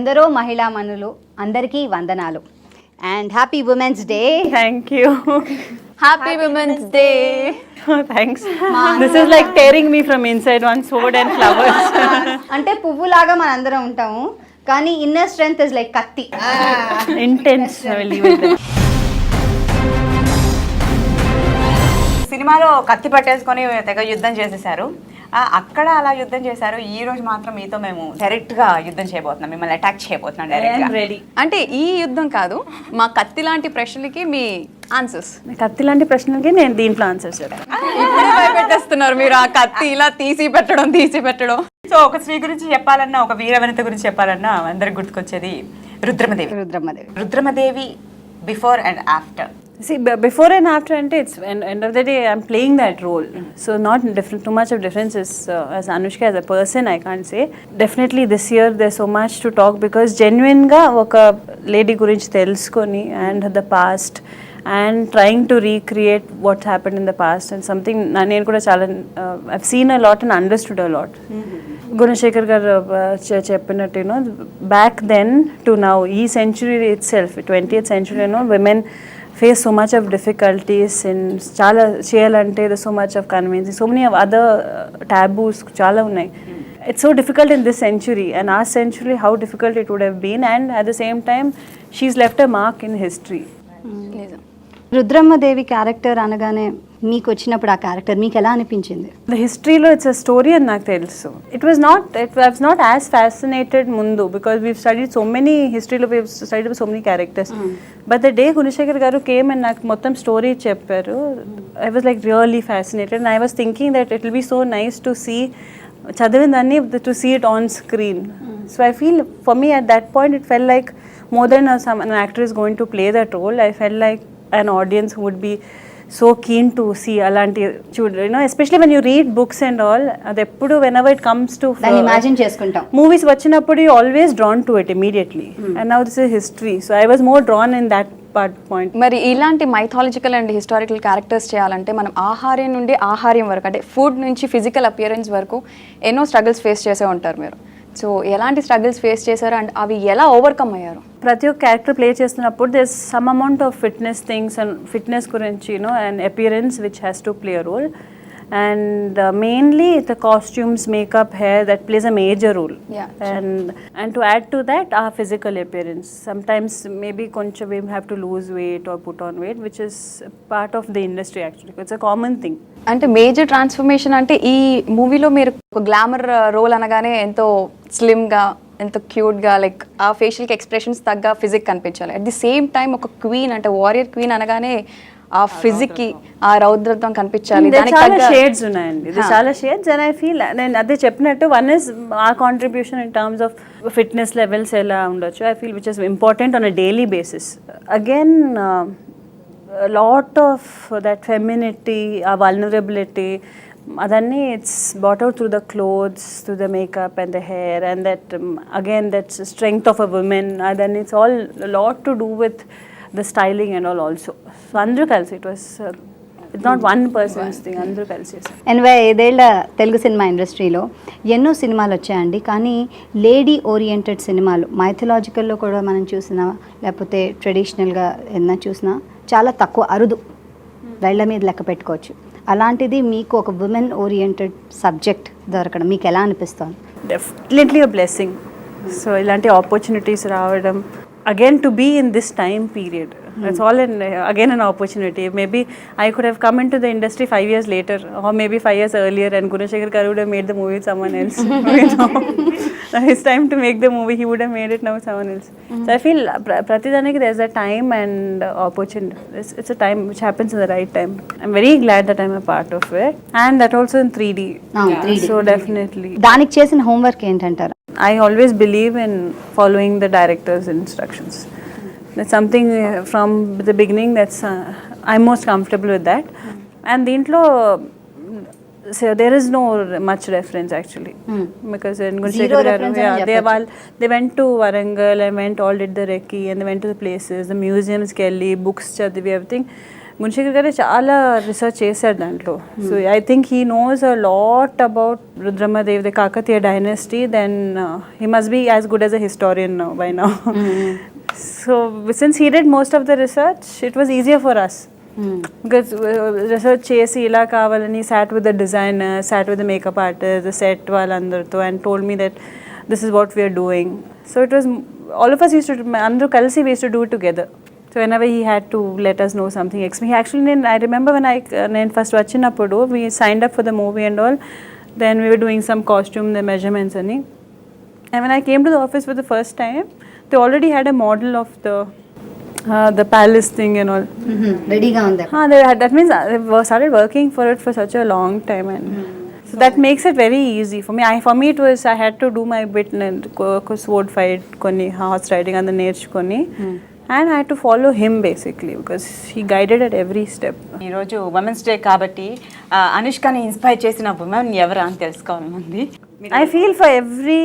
ఎందరో మహిళా మనులు అందరికీ వందనాలు and happy women's day. Thank you. Happy Women's Day. Oh, thanks. This is like tearing me from inside, one sword and flowers. అంటే పువ్వులాగా మనందరం ఉంటాము కానీ ఇన్నర్ స్ట్రెంగ్త్ ఇస్ లైక్ కత్తి. Intense. I will leave it there. సినిమాలో కత్తి పట్టేసుకొని తెగ యుద్ధం చేసేసారు. అక్కడ అలా యుద్ధం చేశారు. ఈ రోజు మాత్రం మీతో మేము డైరెక్ట్ గా యుద్ధం చేయబోతున్నాం, మిమ్మల్ని అటాక్ చేయబోతున్నాం డైరెక్ట్ గా. Ready. అంటే ఈ యుద్ధం కాదు, మా కత్తి లాంటి ప్రశ్నలకి మీ ఆన్సర్స్. కత్తి లాంటి ప్రశ్నలకి నేను దీంట్లో ఆన్సర్స్ చెప్తాను. ఇప్పుడే భయపెట్టేస్తున్నారు మీరు, ఆ కత్తి ఇలా తీసి పెట్టడం. సో ఒక స్త్రీ గురించి చెప్పాలన్నా, ఒక వీరవనిత గురించి చెప్పాలన్నా అందరికి గుర్తుకొచ్చేది Rudramadevi before and after. See, before and after, it's end of the day, I'm playing that role. So not different, too much of difference is as Anushka as a person, I can't say. Definitely this year there's so much to talk because genuine ga oka lady gurinchi telusukoni and the past and trying to recreate what happened in the past and something nenu kuda chaala I've seen a lot and understood a lot. Gunasekhar garu cheppinattu, you know, back then to now, ee century itself, 20th century, you know, women face so much of difficulties and chala cheyalante there's so much of convincing, so many of other taboos chala unnai. It's so difficult in this century, and our century how difficult it would have been, and at the same time she's left a mark in history. Rudrammadevi character అనగానే మీకు వచ్చినప్పుడు ఆ character మీకు ఎలా అనిపించింది? The history lo it's a story and నాకు తెలుసు. It was not as fascinated mundu because we've studied so many history lo, we've studied so many characters. But the day Gunasekhar garu came and నాకు మొత్తం story చెప్పారు, I was like really fascinated and I was thinking that it will be so nice to see చదివిందాన్ని to see it on screen. So I feel for me at that point it felt like more than an actor is going to play that role, I felt like an audience who would be so keen to see alanti children, you know, especially when you read books and all, adeppudu whenever it comes to దాన్ని imagine చేసుకుంటాం. movies vachinappudu you always drawn to it immediately, and now this is history, so I was more drawn in that point. మరి ఇలాంటి mythological and historical characters చేయాలంటే మనం ఆహార్యం నుండి ఆహార్యం వరకు, అంటే food నుంచి ఫిజికల్ అపియరెన్స్ వరకు ఎన్నో స్ట్రగుల్స్ ఫేస్ చేసే ఉంటారు మీరు. సో ఎలాంటి స్ట్రగుల్స్ ఫేస్ చేశారు అండ్ అవి ఎలా ఓవర్కమ్ అయ్యారు? ప్రతి ఒక్క క్యారెక్టర్ ప్లే చేస్తున్నప్పుడు there some amount of fitness things and fitness గురించి, you know, and appearance which has to play a role, and mainly the costumes, makeup, hair, that plays a major role. Yeah, and to add to that, our physical appearance, sometimes maybe koncha we have to lose weight or put on weight, which is part of the industry actually, it's a common thing. అంటే major transformation అంటే ఈ మూవీలో మీరు ఒక glamour role అనగానే ఎంతో స్లిమ్గా, ఎంతో క్యూట్గా, లైక్ ఆ ఫేషియల్కి ఎక్స్ప్రెషన్స్ తగ్గ ఫిజిక్ కనిపించాలి. అట్ ది సేమ్ టైం ఒక క్వీన్ అంటే వారియర్ క్వీన్ అనగానే ఆ ఫిజిక్ కి ఆ రౌద్రత్వం కనిపించాలి. చాలా షేడ్స్ ఉన్నాయండి, ఇది చాలా షేడ్స్, అండ్ ఐ ఫీల్ నేను అదే చెప్పినట్టు one is uh contribution in terms of fitness levels ఎలా ఉండొచ్చు, I feel which is important on a daily basis. Again lot of that femininity, uh vulnerability, అదన్నీ it's brought out through the clothes, through the makeup and the hair, and that again that strength of a woman, అదన్నీ it's all lot to do with the styling and all also. So andru kalsi, it was it's not one person's thing, andru kalsi. ఎనభై ఐదేళ్ల Telugu cinema ఇండస్ట్రీలో ఎన్నో సినిమాలు వచ్చాయండి, కానీ lady oriented సినిమాలు మైథలాజికల్లో కూడా మనం చూసినా లేకపోతే ట్రెడిషనల్గా ఏదైనా చూసినా చాలా తక్కువ, అరుదు, వేళ్ల మీద లెక్క పెట్టుకోవచ్చు. అలాంటిది మీకు ఒక ఉమెన్ ఓరియంటెడ్ సబ్జెక్ట్ దొరకడం మీకు ఎలా అనిపిస్తుంది? Definitely a blessing. So ఇలాంటి ఆపర్చునిటీస్ రావడం, again to be in this time period, that's all again an opportunity. Maybe I could have come into the industry 5 years later or maybe 5 years earlier and Gunasekhar garu would have made the movie with someone else. Now it's time to make the movie, he would have made it now with someone else. So I feel pratidhaniki there's a time and opportunity, it's a time which happens in the right time. I'm very glad that I'm a part of it, and that also in 3D. 3D. So definitely దానికి చేసిన homework ఏంటంటారు? I always believe in following the director's instructions. That's something from the beginning that's I'm most comfortable with that. And dintlo, so there is no much reference actually, because in Gunasekhar they went to Warangal and all did the recce and they went to the places, the museums kelli, books chadivi, everything. Gunasekhar గారే చాలా research చేశారు దాంట్లో. So I think he knows a lot about Rudramadevi, the Kakatiya dynasty. Then he must be as good as a historian by now. So since he did most of the research, it was easier for us. Because research చేసి ఇలా కావాలని sat with the designer, sat with the makeup artist, the set వాళ్ళందరితో, and told me that this is what we're doing. So it was all of us use to, అందరూ కలిసి we used to do it together. So whenever he had to let us know something, he actually, I remember when I first vachinappudu, we signed up for the movie and all. Then we were doing some costume, the measurements ani. And when I came to the office for the first time, they already had a model of the palace thing and all. Ready ga unda. They had, that means they started working for it for such a long time, and so that makes it very easy for me. For me it was, I had to do my bit and sword fight konni, horse riding and the నేర్చుకొని, and I had to follow him basically because he guided at every step. ఈరోజు women's day కాబట్టి అనుష్కని inspire చేసిన women ఎవరు అని తెలుసుకోవాలనుంది. I feel for every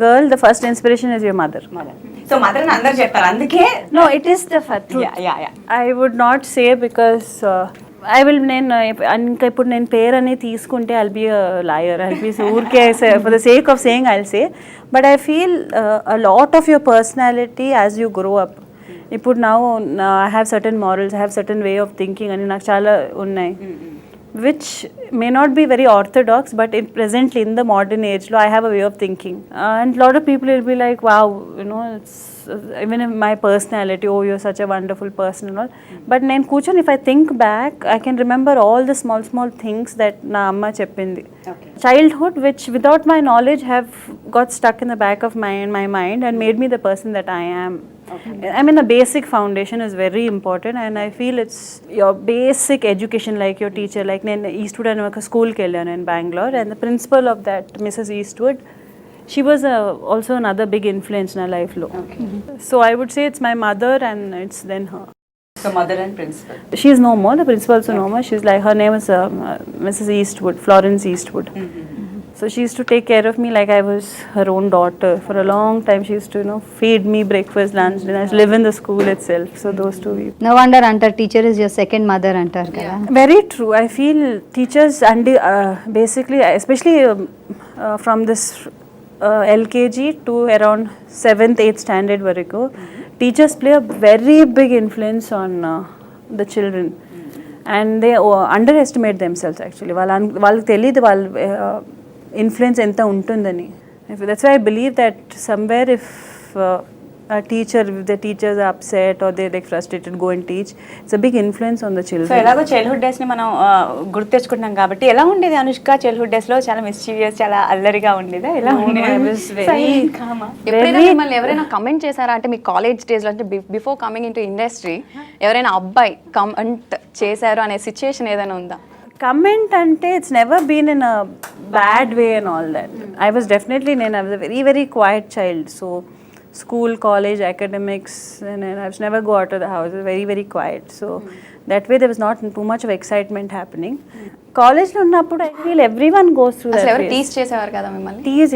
girl the first inspiration is your mother. So mother అని అందరు చెప్పారు, అందుకే No, it is the truth. Yeah. I would not say because ఇంకా ఇప్పుడు నేను పేరు అనేది తీసుకుంటే I'll be a liar. I'll be ఊరికే for the sake of saying I'll say. But I feel a lot of your personality as you grow up. ఇప్పుడు now I have certain morals, I have certain way of thinking అని నాకు చాలా ఉన్నాయి, which may not be very orthodox, but presently in the modern age I have a way of thinking, and a lot of people will be like, wow, you know, it's even in my personality, oh you're such a wonderful person and all. But నేను కూర్చొని, if I think back, I can remember all the small things that na amma cheppindi. Childhood, which without my knowledge have got stuck in the back of my mind and made me the person that I am. I mean, the basic foundation is very important, and I feel it's your basic education, like your teacher. Like నేను Eastwood అని ఒక స్కూల్కి వెళ్ళాను in Bangalore, and the principal of that, Mrs. Eastwood, she was also another big influence in our life lo. So I would say it's my mother and it's then her. So mother and principal. She is no more, the principal also no more. She's like, her name is Mrs. Eastwood, Florence Eastwood. So she used to take care of me like I was her own daughter. For a long time she used to, you know, feed me breakfast, lunch, dinner, live in the school itself. So those two people. No wonder antar teacher is your second mother antar kada. Very true. I feel teachers and basically, especially from this LKG to around 7th 8th standard varaku, teachers play a very big influence on the children, and they underestimate themselves actually. వాళ్ళకి తెలియదు వాళ్ళ influence enta untundani. That's why I believe that somewhere if a teacher, if the teachers are upset or they're like frustrated, go and teach, it's a big influence on the children. So ఎలాగో childhood days ని మనం గుర్తు తెచ్చుకుంటున్నాం కాబట్టి, ఎలా ఉండేది Anushka childhood days లో? చాలా mischievous, చాలా అల్లరిగా ఉండేదా? ఎలా ఉండేది? ఎప్పుడైనా మిమ్మల్ని ఎవరైనా కమెంట్ చేశారా అంటే మీ కాలేజ్ డేస్ లో, అంటే before coming in to industry, ఎవరైనా అబ్బాయి కమెంట్ చేశారు అనే సిచ్యుయేషన్ ఏదైనా ఉందా? Comment ante, it's never been in a bad way and all that. I was definitely, I was a very very quiet child, so school, college, academics, and I was never go out of the house. I was very very quiet, so that way there was not too much of excitement happening. College lo unnappudu I feel everyone goes through that. ఎవరు tease చేసేవారు కదా మిమ్మల్ని? Tease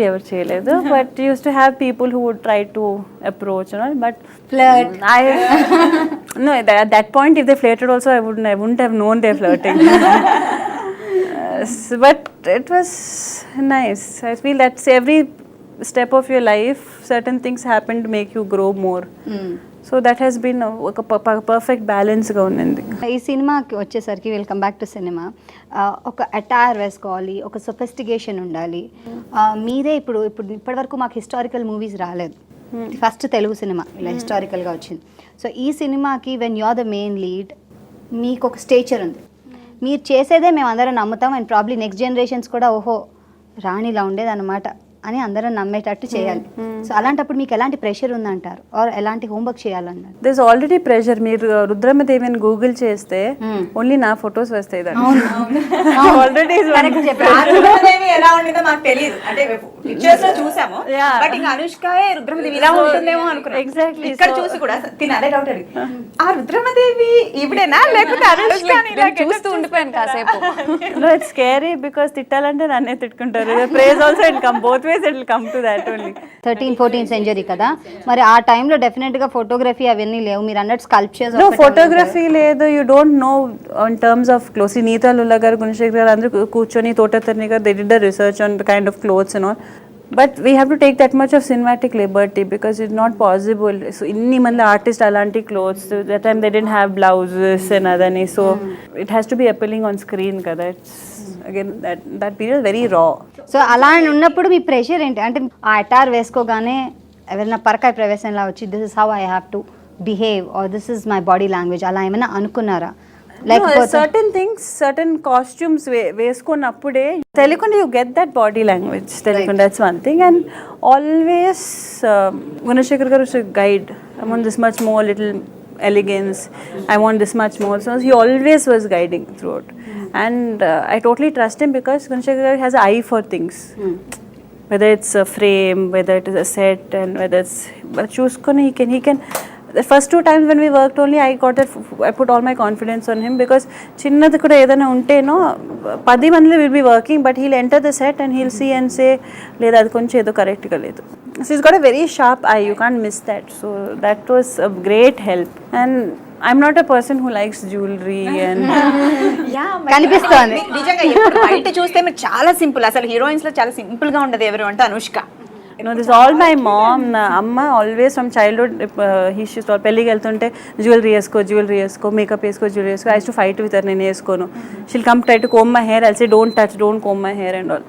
ఎవరు చేయలేదు, but used to have people who would try to approach and all, but Flirt. No, at that point if they flirted also I wouldn't have known they're flirting. But it was nice. I feel that's every step of your life, certain things happen to make you grow more. So that has been ఒక perfect బ్యాలెన్స్గా ఉన్నది. ఈ సినిమాకి వచ్చేసరికి welcome back to cinema, ఒక attire వేసుకోవాలి, ఒక sophistication ఉండాలి. మీదే ఇప్పటివరకు మాకు హిస్టారికల్ మూవీస్ రాలేదు, ఫస్ట్ తెలుగు సినిమా ఇలా హిస్టారికల్గా వచ్చింది. సో ఈ సినిమాకి when you are the main lead, మీకు ఒక స్టేచర్ ఉంది, మీరు చేసేదే మేము అందరం నమ్ముతాం, అండ్ ప్రాబ్లీ నెక్స్ట్ జనరేషన్స్ కూడా ఓహో రాణి ఇలా ఉండేదన్నమాట అని అందరం నమ్మేటట్టు చేయాలి. సో అలాంటప్పుడు మీకు ఎలాంటి ప్రెషర్ ఉందంటారు, ఆర్ ఎలాంటి హోంవర్క్ చేయాలన్నారు? This already pressure. మీరు రుద్రమదేవి అని గూగుల్ చేస్తే ఓన్లీ నా ఫొటోస్ వస్తాయి. ఎలా ఉండేదో మాకు తెలియదు, అంటే పిక్చర్స్ లో చూసాము Yeah. బట్ ఇంకా అనుష్కయే రుద్రమదేవి ఇలా ఉంటుందేమో అనుకున్నాం. Exactly. ఇక్కడ చూసి కూడా తిని అదే డౌట్ అడిగి ఆ రుద్రమదేవి ఇవిడేనా లేకపోతే అనుష్క చూస్తూ ఉండిపోయాను కాసేపు. No, it's scary because తిట్టాలంటే నన్నే తిట్టుకుంటారు. Praise also it come both ways, it will come to that only. 13th-14th century కదా, మరి ఆ టైంలో డెఫినెట్గా ఫోటోగ్రఫీ అవన్నీ లేవు, మీరు అన్నట్టు స్కల్ప్చర్స్. No, photography లేదు, you don't know in terms of clothes. Nitya గారు, గుణశేఖర్ గారు అందరూ కూర్చొని తోటతర్ని గారు, they did the research on the kind of clothes and all. But we have to take that much of cinematic liberty because it's not possible. So inni mandi artists alanti clothes, that time they didn't have blouses and adani, so it has to be appealing on screen kada. It's again that period is very raw. So అలా ఉన్నప్పుడు మీ pressure ఏంటి అంటే ఆ అటార్ వేసుకోగానే ఎవరైనా పరకాయ ప్రవేశంలా వచ్చి this is how I have to behave or this is my body language అలా ఏమైనా అనుకున్నారా? No, certain things, certain costumes వేసుకున్నప్పుడే తెలియకుండా you get that body language, తెలియకుండా. That's one thing. And always Gunasekhar garu is a guide. I want this much more, little elegance, I want this much more, so he always was guiding throughout. And I totally trust him because Gunasekhar garu has an eye for things. Whether it's a frame, whether it is a set, and whether it's చూసుకొని he can the first 2 times when we worked only I put all my confidence on him because chinnadi kuda edana unte no 10 మంది will be working but he'll enter the set and he'll see and say leda adi koncham edo correct ga ledu. So he's got a very sharp eye, you can't miss that, so that was a great help. And I'm not a person who likes jewelry and కనిపిస్తోంది నిజంగా ఇప్పుడు బయట చూస్తే మీరు చాలా simple, అసలు heroines లో చాలా సింపుల్ గా ఉండదు ఎవరు అంటే Anushka. You know, this is all my mom. Amma always from childhood, she used to పెళ్ళికి వెళ్తుంటే జ్యువెలరీ వేసుకో, మేకప్ వేసుకో, జ్యువెలరీ వేసుకో. I used to fight with her, నేను వేసుకోను. She'll come try to comb my hair, I'll say don't touch, don't comb my hair and all.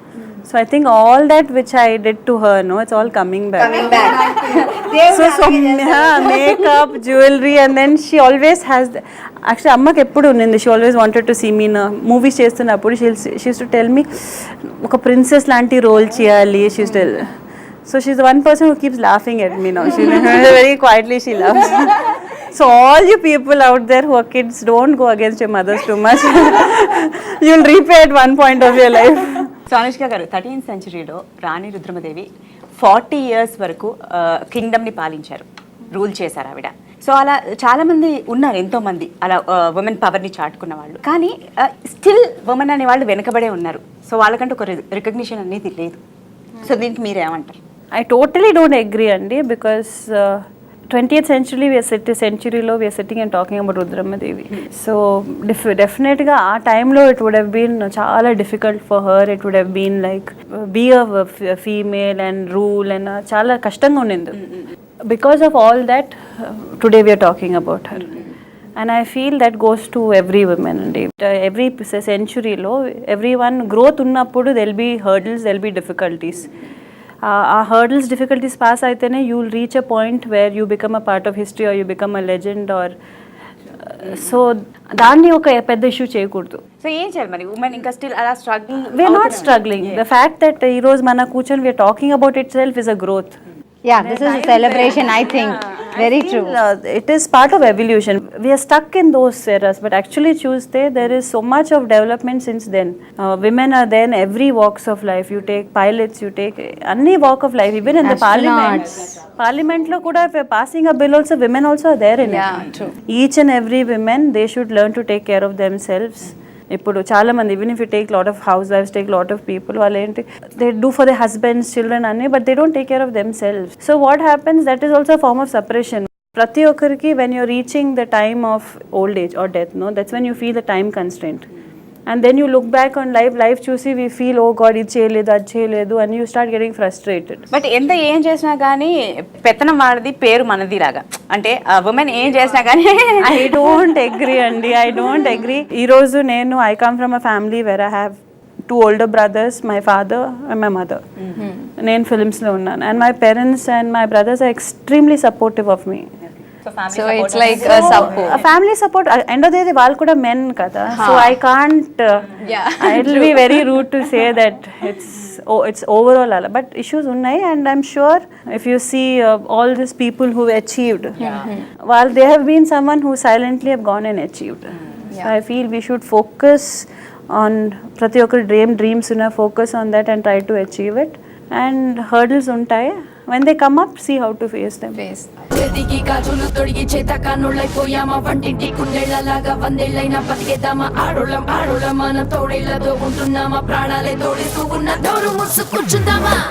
So I think all that which I did to her, no, it's all coming back. So makeup, jewelry, and then she always has actually అమ్మకి ఎప్పుడు ఉన్నింది, she always wanted to see me in movies చేస్తున్నప్పుడు she used to tell me ఒక princess లాంటి role చేయాలి, she used to tell. So she's the one person who keeps laughing at me now. She very quietly she laughs. So all you people out there who are kids, don't go against your mothers too much. You'll repay at one point of your life. So Anushka గారు 13th centuryలో రాణి Rudramadevi 40 years వరకు కింగ్డమ్ని పాలించారు, rule చేశారు ఆవిడ. So అలా చాలా మంది ఉన్నారు, ఎంతో మంది అలా ఉమెన్ పవర్ని చాటుకున్న వాళ్ళు. కానీ స్టిల్ ఉమెన్ అనే వాళ్ళు వెనకబడే ఉన్నారు. సో వాళ్ళకంటే ఒక రికగ్నిషన్ అనేది లేదు. సో దీనికి మీరేమంటారు? I totally don't agree, Andy, because 20th century we are sitting and talking about Rudhramadevi. So definitely ఆ టైంలో it would have been చాలా difficult for her. It would have been like be a female and rule and చాలా కష్టంగా ఉండింది. Because of all that, today we are talking about her. And I feel that goes to every woman and every century lo everyone growth unnappudu there'll be hurdles, there'll be difficulties. Hurdles, difficulties pass aitene you'll reach a point where you become a part of history or you become a legend or so దాన్ని ఒక పెద్ద issue చేయకూడదు. So ఏం చేయాలి మరి women ఇంకా still అలా struggle? we're not struggling. The fact that ఈ రోజు మన కూర్చొని we're talking about itself is a growth. Yeah, this is a celebration, I think. Very true. It is part of evolution. We are stuck in those eras, but actually Tuesday there is so much of development since then. Women are there in every walks of life. You take pilots, you take any walk of life, even in the parliament. Parliament lo kuda passing a bill also, women also are there in it. Yeah, true. Each and every women, they should learn to take care of themselves. ఇప్పుడు చాలా మంది even if you take lot of housewives, take lot of people వాళ్ళు ఏంటి they do for their husbands, children అన్ని but they don't take care of themselves. So what happens, that is also a form of suppression. ప్రతి ఒక్కరికి when you're reaching the time of old age or death, no, that's when you feel the time constraint. And then you look back on life చూసి we feel oh god ఇది చేయలేదు అది చేయలేదు and you start getting frustrated. But ఎంత ఏం చేసినా కానీ పెత్తనం వాడిది పేరు మనది లాగా, అంటే ఉమెన్ ఏం చేసినా కానీ I don't agree అండి, I don't agree. ఈరోజు నేను I come from a family where I have 2 older brothers, my father and my mother. నేను ఫిల్మ్స్లో ఉన్నాను and my parents and my brothers are extremely supportive of me. So it's like a support. A family support. End of the day, వాళ్ళు కూడా men kada. So I can't. It will be very rude to say that it's overall ala. But issues unnai, and I'm sure if you see all these people who achieved, while they have been someone who silently have gone and achieved. So I feel we should focus on ప్రతి ఒక్క dreams una focus on that and try to achieve it. and hurdles ఉంటాయి. When they come up, see how to face them. చేతికి గాజులు తొడిగి చేత కానుళ్ళైపోయామా వంటింటి కుండేళ్లలాగా వందేళ్ళైనా బతికేద్దామా ఆడోళ్ళం మన తోడేళ్లతో ఉంటున్నామా ప్రాణాలే తోడిస్తూ ఉన్న దోరు ముసుకూర్చుందామా